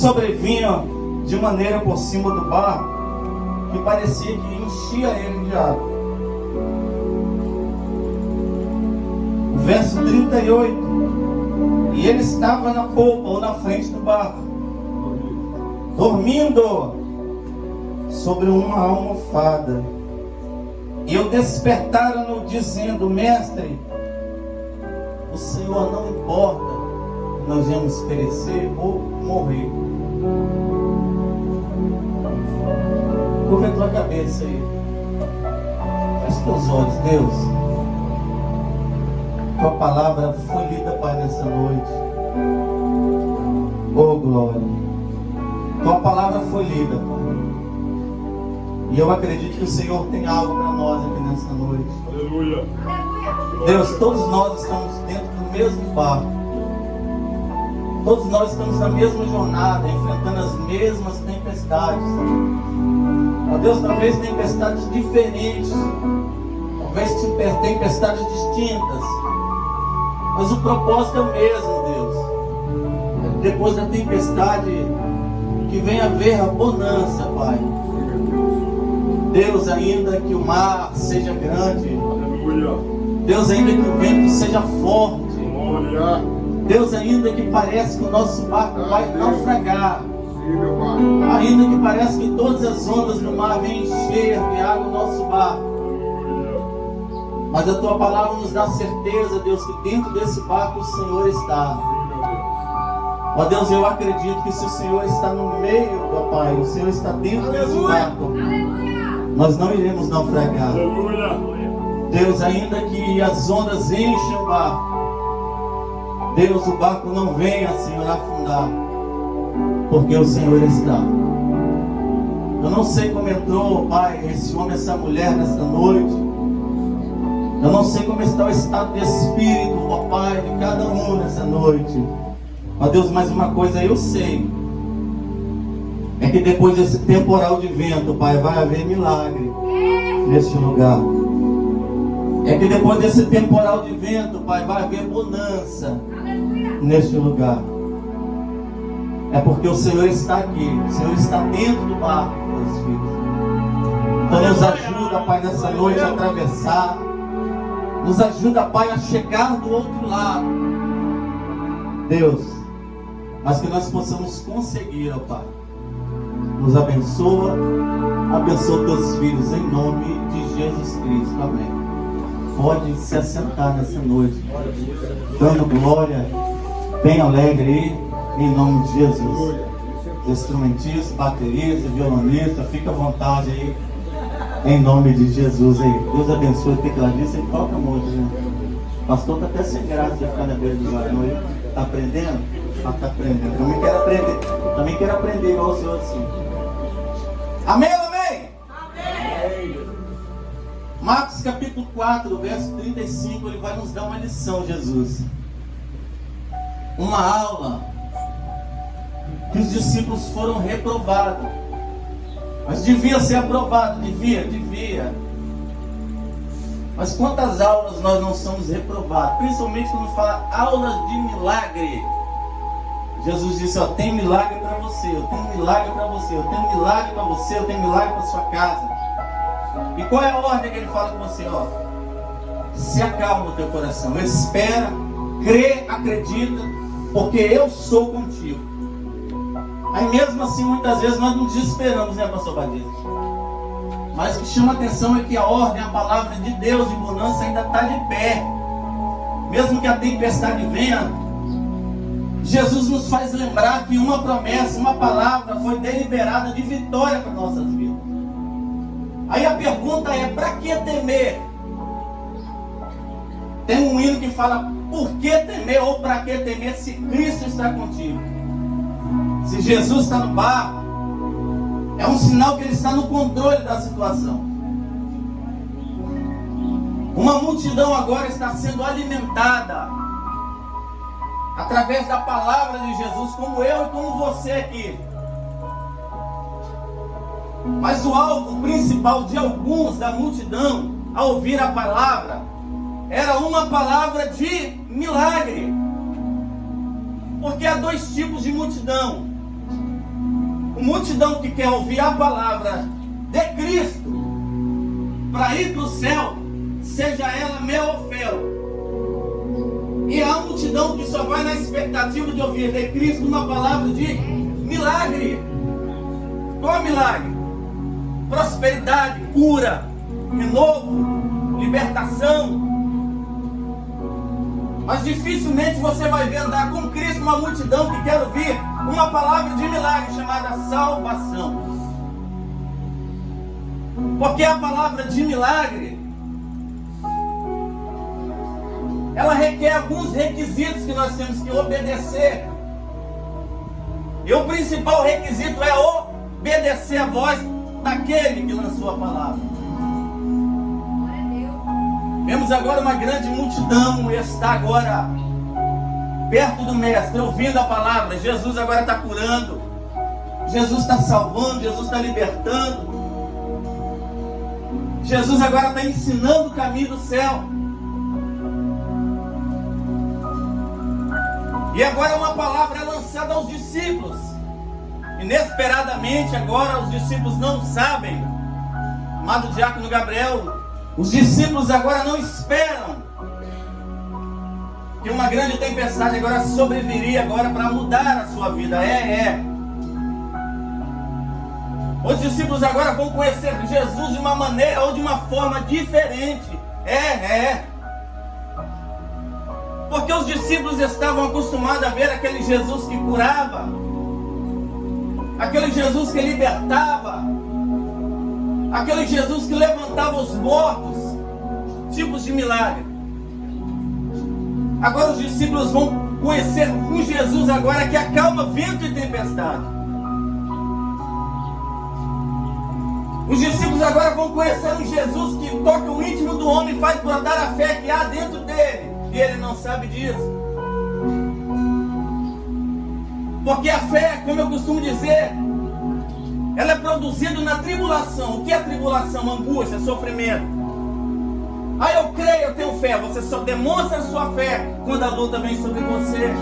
sobrevinha de maneira por cima do barco que parecia que enchia ele de água. O verso 38. E ele estava na polpa ou na frente do barco, dormindo sobre uma almofada. E eu despertaram-no dizendo: Mestre, o Senhor não importa que nós vamos perecer ou morrer. Curva a tua cabeça aí. Feche teus olhos, Deus. Tua palavra foi lida, Pai, nessa noite. Oh, glória. Tua palavra foi lida, Pai. E eu acredito que o Senhor tem algo para nós aqui nessa noite. Aleluia. Deus, todos nós estamos dentro do mesmo barco. Todos nós estamos na mesma jornada, enfrentando as mesmas tempestades. Ó Deus, talvez tempestades diferentes, talvez tempestades distintas, mas o propósito é o mesmo, Deus. Depois da tempestade, que venha haver a bonança, Pai. Deus, ainda que o mar seja grande, Aleluia. Deus, ainda que o vento seja forte, Glória. Deus, ainda que pareça que o nosso barco vai naufragar, Sim, meu Pai. ainda que pareça que todas as ondas do mar vêm encher de água o nosso barco, Aleluia. mas a Tua palavra nos dá certeza, Deus, que dentro desse barco o Senhor está. Sim, meu Deus. Ó Deus, eu acredito que se o Senhor está no meio, ó Pai, o Senhor está dentro desse barco, nós não iremos naufragar. Aleluia. Deus, ainda que as ondas enchem o barco, Deus, o barco não venha, Senhor, afundar, porque o Senhor está. Eu não sei como entrou, Pai, esse homem, essa mulher nesta noite. Eu não sei como está o estado de espírito, ó Pai, de cada um nessa noite. Ó Deus, mas uma coisa eu sei, é que depois desse temporal de vento, Pai, vai haver milagre neste lugar. É que depois desse temporal de vento, Pai, vai haver bonança neste lugar. É porque o Senhor está aqui, o Senhor está dentro do barco, meus filhos. Então nos ajuda, Pai, nessa noite a atravessar. Nos ajuda, Pai, a chegar do outro lado, Deus, mas que nós possamos conseguir, ó Pai. Nos abençoa, abençoa teus filhos em nome de Jesus Cristo, amém. Pode se assentar nessa noite, dando glória, bem alegre aí, em nome de Jesus. Instrumentista, baterista, violonista, fica à vontade aí, em nome de Jesus aí. Deus abençoe o tecladista e toca muito, né? O pastor está até sem graça de ficar na beira do varão aí. Está aprendendo? Ah, está aprendendo. Também quero aprender igual o Senhor assim. Amém, amém? Amém. Marcos capítulo 4, verso 35, ele vai nos dar uma lição, Jesus. Uma aula que os discípulos foram reprovados. Mas devia ser aprovado, devia. Mas quantas aulas nós não somos reprovados? Principalmente quando fala aulas de milagre. Jesus disse, ó, tem milagre para você, eu tenho milagre para você, eu tenho milagre para você, eu tenho milagre para sua casa. E qual é a ordem que ele fala com você? Ó, se acalma o teu coração, espera, crê, acredita, porque eu sou contigo. Aí mesmo assim, muitas vezes nós não desesperamos, né, pastor Batista? Mas o que chama a atenção é que a ordem, a palavra de Deus de bonança ainda está de pé. Mesmo que a tempestade venha, Jesus nos faz lembrar que uma promessa, uma palavra foi deliberada de vitória para nossas vidas. Aí a pergunta é, para que temer? Tem um hino que fala, por que temer ou para que temer se Cristo está contigo? Se Jesus está no barco, é um sinal que Ele está no controle da situação. Uma multidão agora está sendo alimentada através da palavra de Jesus, como eu e como você aqui. Mas o alvo principal de alguns da multidão, ao ouvir a palavra, era uma palavra de milagre. Porque há dois tipos de multidão. multidão que quer ouvir a palavra de Cristo para ir para o céu, seja ela mel ou fel. E há multidão que só vai na expectativa de ouvir de Cristo uma palavra de milagre. Qual milagre? Prosperidade, cura, renovo, libertação. Mas dificilmente você vai ver andar com Cristo uma multidão que quer ouvir uma palavra de milagre chamada salvação. Porque a palavra de milagre, ela requer alguns requisitos que nós temos que obedecer. E o principal requisito é obedecer a voz daquele que lançou a palavra. Vemos agora uma grande multidão está agora perto do Mestre, ouvindo a palavra. Jesus agora está curando, Jesus está salvando, Jesus está libertando, Jesus agora está ensinando o caminho do céu. E agora uma palavra é lançada aos discípulos. Inesperadamente agora os discípulos não sabem. Amado diácono Gabriel, os discípulos agora não esperam que uma grande tempestade agora sobreviria agora para mudar a sua vida. Os discípulos agora vão conhecer Jesus de uma maneira ou de uma forma diferente. Porque os discípulos estavam acostumados a ver aquele Jesus que curava, aquele Jesus que libertava, aquele Jesus que levantava os mortos, tipos de milagre. Agora os discípulos vão conhecer um Jesus agora que acalma vento e tempestade. Os discípulos agora vão conhecer um Jesus que toca o íntimo do homem e faz brotar a fé que há dentro dele. E ele não sabe disso. Porque a fé, como eu costumo dizer, ela é produzida na tribulação. O que é tribulação? Angústia, sofrimento. Eu creio, eu tenho fé. Você só demonstra a sua fé quando a luta vem sobre você.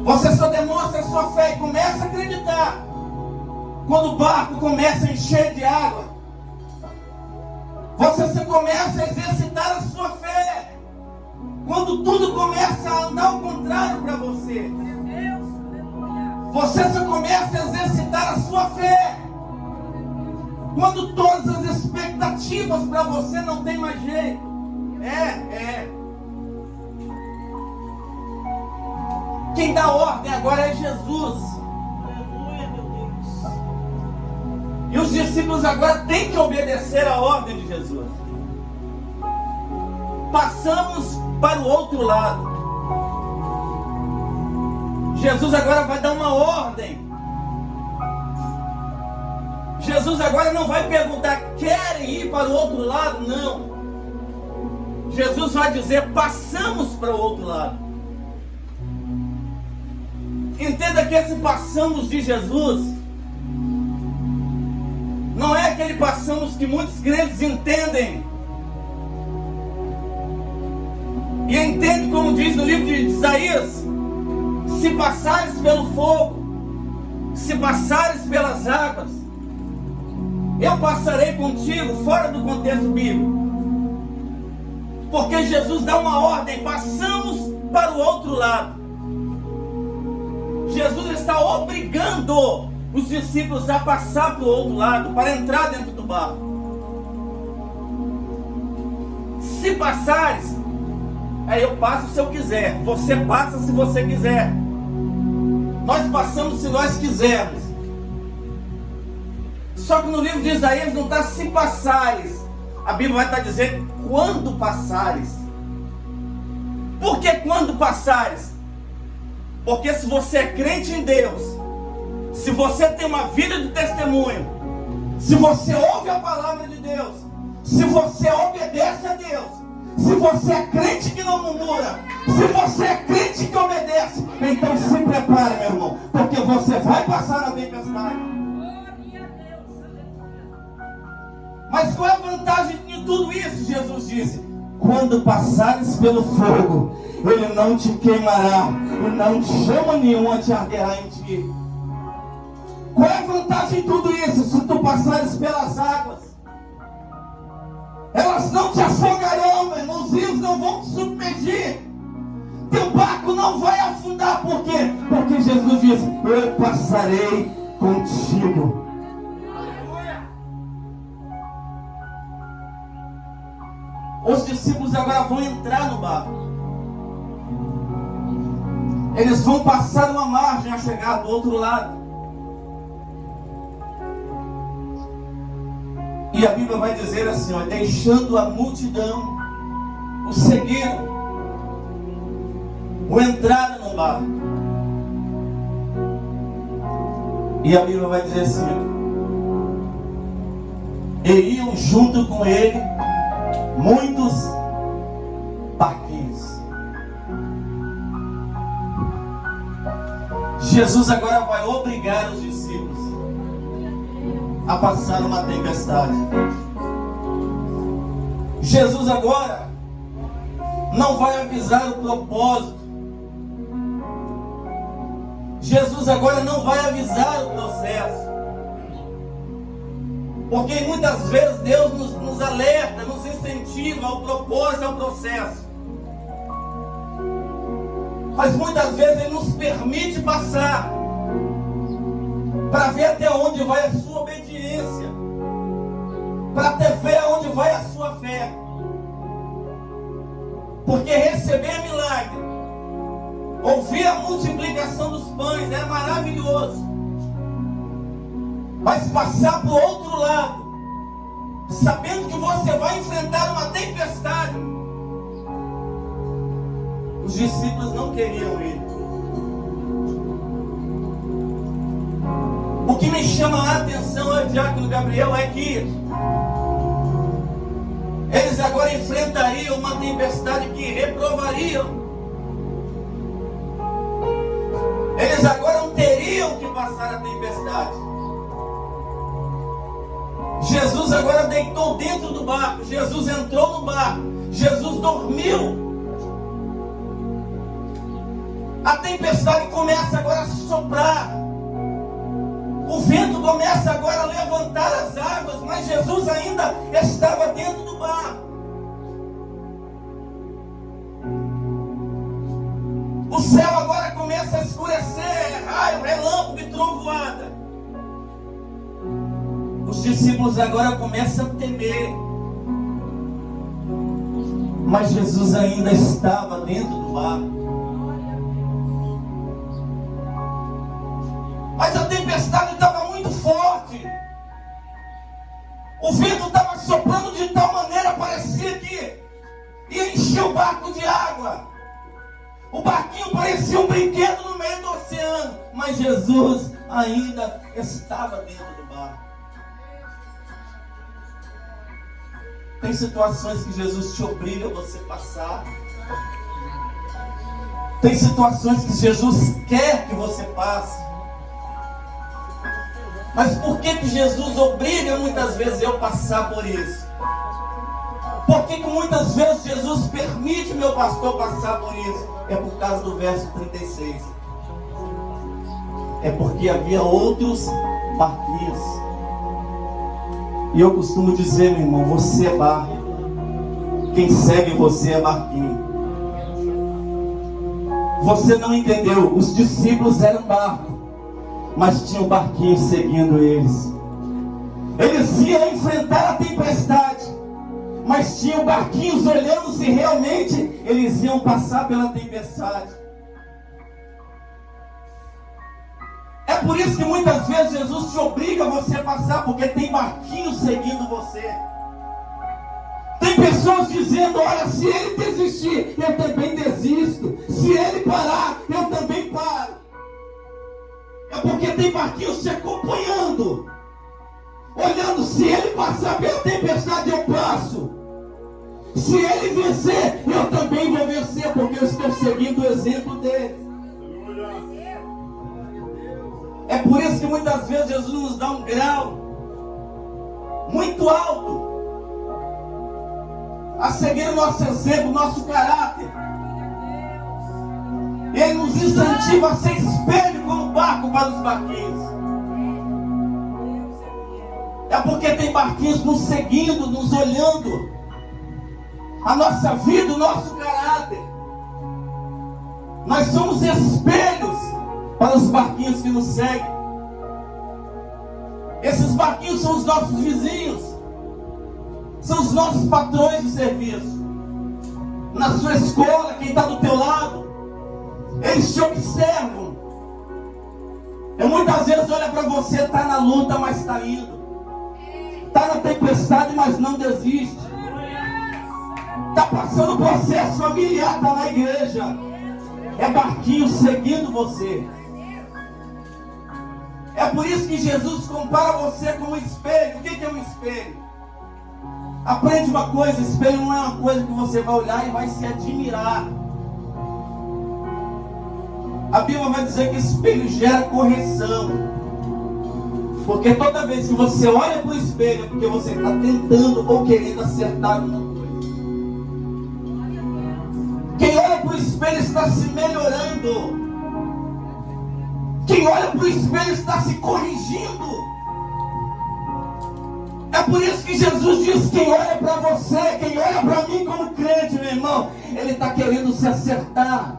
Você só demonstra a sua fé e começa a acreditar quando o barco começa a encher de água. Você só começa a exercitar a sua fé quando tudo começa a andar ao contrário para você. Você só começa a exercitar a sua fé quando todas as expectativas para você não tem mais jeito. Quem dá ordem agora é Jesus. Aleluia, meu Deus. E os discípulos agora têm que obedecer a ordem de Jesus. Passamos para o outro lado. Jesus agora vai dar uma ordem. Jesus agora não vai perguntar, querem ir para o outro lado? Não. Jesus vai dizer, passamos para o outro lado. Entenda que esse passamos de Jesus não é aquele passamos que muitos crentes entendem. E entende como diz no livro de Isaías: se passares pelo fogo, se passares pelas águas, eu passarei contigo, fora do contexto bíblico. Porque Jesus dá uma ordem, passamos para o outro lado. Jesus está obrigando os discípulos a passar para o outro lado, para entrar dentro do barco. Se passares, eu passo se eu quiser, você passa se você quiser. Nós passamos se nós quisermos. Só que no livro de Isaías não está se passares. A Bíblia vai estar dizendo quando passares. Por que quando passares? Porque se você é crente em Deus, se você tem uma vida de testemunho, se você ouve a palavra de Deus, se você obedece a Deus, se você é crente que não murmura, se você é crente que obedece, então se prepare, meu irmão, porque você vai passar na tempestade. Mas qual é a vantagem de tudo isso? Jesus disse: quando passares pelo fogo, ele não te queimará, e não chama nenhuma te arderá em ti. Qual é a vantagem em tudo isso? Se tu passares pelas águas, elas não te afogarão, meu irmão. Os rios não vão te submergir. Teu barco não vai afundar. Por quê? Porque Jesus diz: eu passarei contigo. Os discípulos agora vão entrar no barco. Eles vão passar uma margem a chegar do outro lado. E a Bíblia vai dizer assim, ó: deixando a multidão, o seguiram, o entraram no barco. E a Bíblia vai dizer assim, ó: e iam junto com ele muitos barquinhos. Jesus agora vai obrigar os discípulos a passar uma tempestade. Jesus agora não vai avisar o propósito. Jesus agora não vai avisar o processo. Porque muitas vezes Deus nos alerta, nos incentiva ao propósito, ao processo. Mas muitas vezes Ele nos permite passar para ver até onde vai a sua obediência, para até ver aonde vai a sua fé. Porque receber é milagre, ouvir a multiplicação dos pães é maravilhoso, mas passar para o outro lado, sabendo que você vai enfrentar uma tempestade, os discípulos não queriam ir. O que me chama a atenção, diácono Gabriel, é que eles agora enfrentariam uma tempestade que reprovariam. Eles agora não teriam que passar a tempestade. Jesus agora deitou dentro do barco. Jesus entrou no barco. Jesus dormiu. A tempestade começa agora a soprar. O vento começa agora a levantar as águas, mas Jesus ainda estava dentro do barco. O céu agora começa a escurecer, raio, relâmpago e trovoada. Os discípulos agora começam a temer. Mas Jesus ainda estava dentro do barco. Mas a tempestade estava muito forte. O vento estava soprando de tal maneira, parecia que ia encher o barco de água. O barquinho parecia um brinquedo no meio do oceano. Mas Jesus ainda estava dentro do barco. Tem situações que Jesus te obriga a você passar. Tem situações que Jesus quer que você passe. Mas por que Jesus obriga muitas vezes eu passar por isso? Por que muitas vezes Jesus permite meu pastor passar por isso? É por causa do verso 36. É porque havia outros barquinhos. E eu costumo dizer, meu irmão, você é barco. Quem segue você é barquinho. Você não entendeu, os discípulos eram barco, mas tinha um barquinho seguindo eles. Eles iam enfrentar a tempestade, mas tinham barquinhos olhando se realmente eles iam passar pela tempestade. É por isso que muitas vezes Jesus te obriga a você passar, porque tem barquinhos seguindo você. Tem pessoas dizendo, olha, se ele desistir, eu também desisto. Se ele parar, eu também paro. É porque tem barquinhos te acompanhando, olhando, se ele passar pela tempestade, eu passo. Se ele vencer, eu também vou vencer, porque eu estou seguindo o exemplo dele. É por isso que muitas vezes Jesus nos dá um grau muito alto a seguir o nosso exemplo, o nosso caráter. Ele nos incentiva a ser espelho como barco para os barquinhos. É porque tem barquinhos nos seguindo, nos olhando. A nossa vida, o nosso caráter. Nós somos espelhos para os barquinhos que nos seguem. Esses barquinhos são os nossos vizinhos. São os nossos patrões de serviço. Na sua escola, quem está do teu lado, eles te observam. E muitas vezes olha para você, está na luta, mas está indo. Está na tempestade, mas não desiste. Está passando processo familiar, está na igreja. É barquinho seguindo você. É por isso que Jesus compara você com um espelho. O que é um espelho? Aprende uma coisa: espelho não é uma coisa que você vai olhar e vai se admirar. A Bíblia vai dizer que espelho gera correção. Porque toda vez que você olha para o espelho, é porque você está tentando ou querendo acertar uma coisa. Quem olha para o espelho está se melhorando. Quem olha para o espelho está se corrigindo. É por isso que Jesus diz: quem olha para você, quem olha para mim como crente, meu irmão, ele está querendo se acertar.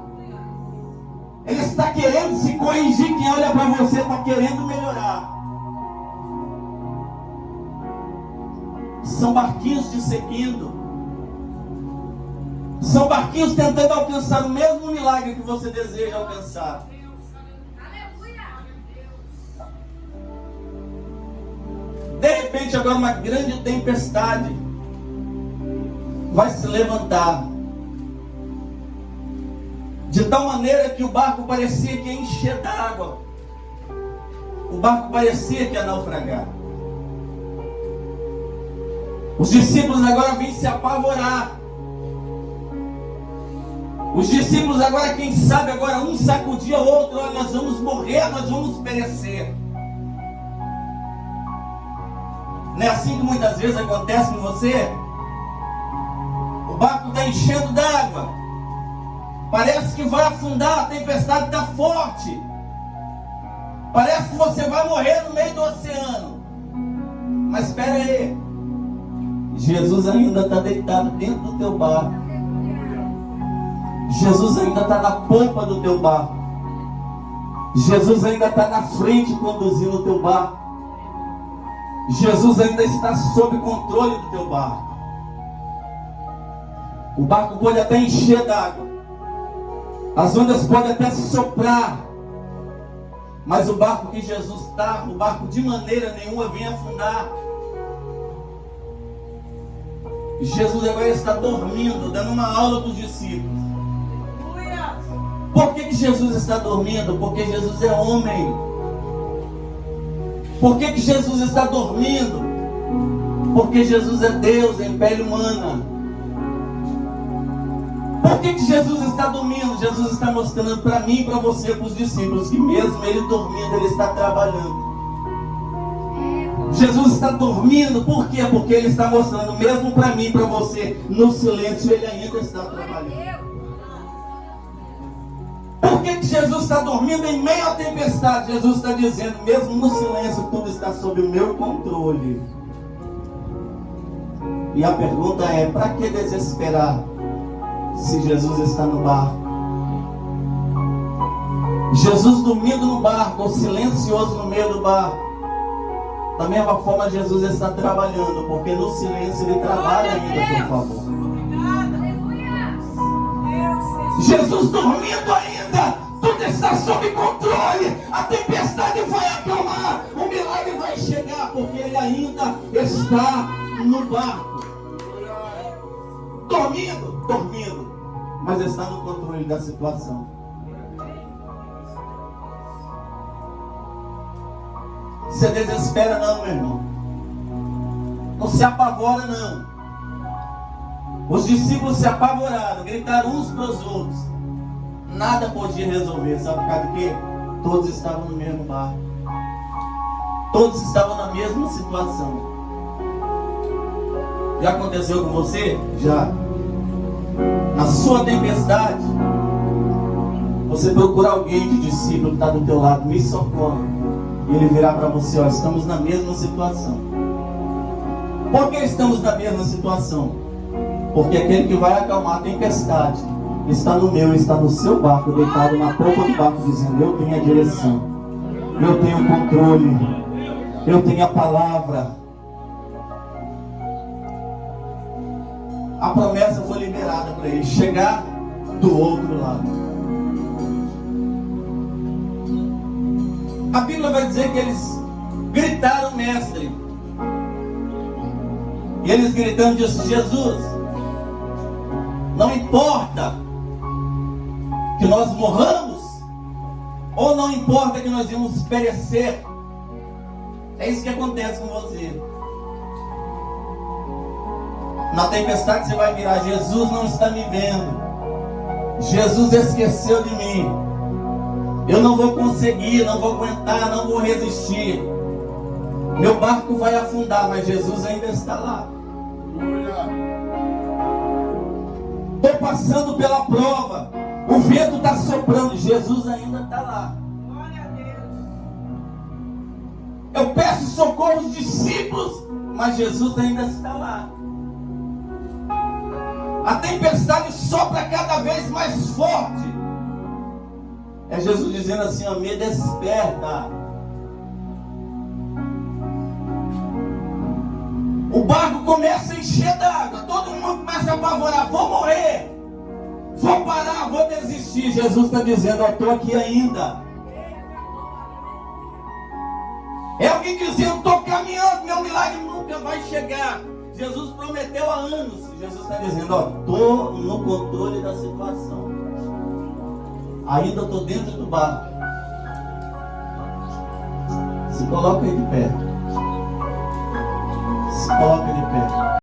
Ele está querendo se corrigir. Quem olha para você está querendo melhorar. São barquinhos te seguindo. São barquinhos tentando alcançar o mesmo milagre que você deseja alcançar. De repente agora uma grande tempestade vai se levantar. De tal maneira que o barco parecia que ia encher d'água. O barco parecia que ia naufragar. Os discípulos agora vêm se apavorar. Os discípulos agora, quem sabe, agora um sacudia o outro: olha, nós vamos morrer, nós vamos perecer. Não é assim que muitas vezes acontece com você? O barco está enchendo d'água. Parece que vai afundar, a tempestade está forte. Parece que você vai morrer no meio do oceano. Mas espera aí. Jesus ainda está deitado dentro do teu barco. Jesus ainda está na polpa do teu barco. Jesus ainda está na frente conduzindo o teu barco. Jesus ainda está sob controle do teu barco. O barco pode até encher d'água. As ondas podem até soprar. Mas o barco que Jesus está, o barco de maneira nenhuma vem afundar. Jesus agora está dormindo, dando uma aula para os discípulos. Por que Jesus está dormindo? Porque Jesus é homem. Por que Jesus está dormindo? Porque Jesus é Deus em pele humana. Por que Jesus está dormindo? Jesus está mostrando para mim e para você, para os discípulos, que mesmo ele dormindo, ele está trabalhando. Jesus está dormindo, por quê? Porque ele está mostrando, mesmo para mim e para você, no silêncio ele ainda está trabalhando. Por que Jesus está dormindo em meio à tempestade? Jesus está dizendo, mesmo no silêncio, tudo está sob o meu controle. E a pergunta é, para que desesperar se Jesus está no barco? Jesus dormindo no barco, silencioso no meio do barco. Da mesma forma, Jesus está trabalhando, porque no silêncio ele trabalha ainda, por favor. Jesus dormindo ainda, tudo está sob controle, a tempestade vai acalmar, o milagre vai chegar, porque ele ainda está no barco. Dormindo, mas está no controle da situação. Você desespera não, meu irmão. Não se apavora não. Os discípulos se apavoraram, gritaram uns para os outros. Nada podia resolver, sabe por causa de quê? Todos estavam no mesmo barco. Todos estavam na mesma situação. Já aconteceu com você? Já. Na sua tempestade, você procura alguém de discípulo que está do teu lado, me socorre. E ele virá para você, ó, estamos na mesma situação. Por que estamos na mesma situação? Porque aquele que vai acalmar a tempestade está no meu, está no seu barco, deitado na polpa do barco, dizendo: eu tenho a direção, eu tenho o controle, eu tenho a palavra. A promessa foi liberada para ele chegar do outro lado. A Bíblia vai dizer que eles gritaram: mestre. E eles gritando, disse: Jesus, não importa que nós morramos, ou não importa que nós íamos perecer. É isso que acontece com você. Na tempestade você vai virar: Jesus não está me vendo, Jesus esqueceu de mim, eu não vou conseguir, não vou aguentar, não vou resistir, meu barco vai afundar, mas Jesus ainda está lá. Estou passando pela prova, o vento está soprando, Jesus ainda está lá. Eu peço socorro aos discípulos, mas Jesus ainda está lá. A tempestade sopra cada vez mais forte. É Jesus dizendo assim: ó, me desperta. O barco começa a encher d'água, todo mundo começa a apavorar: vou morrer, vou parar, vou desistir. Jesus está dizendo: eu estou aqui ainda. É alguém dizendo: estou caminhando, meu milagre nunca vai chegar. Jesus prometeu há anos. Jesus está dizendo: ó, estou no controle da situação, ainda estou dentro do barco. Se coloca aí de pé. Se coloca de pé.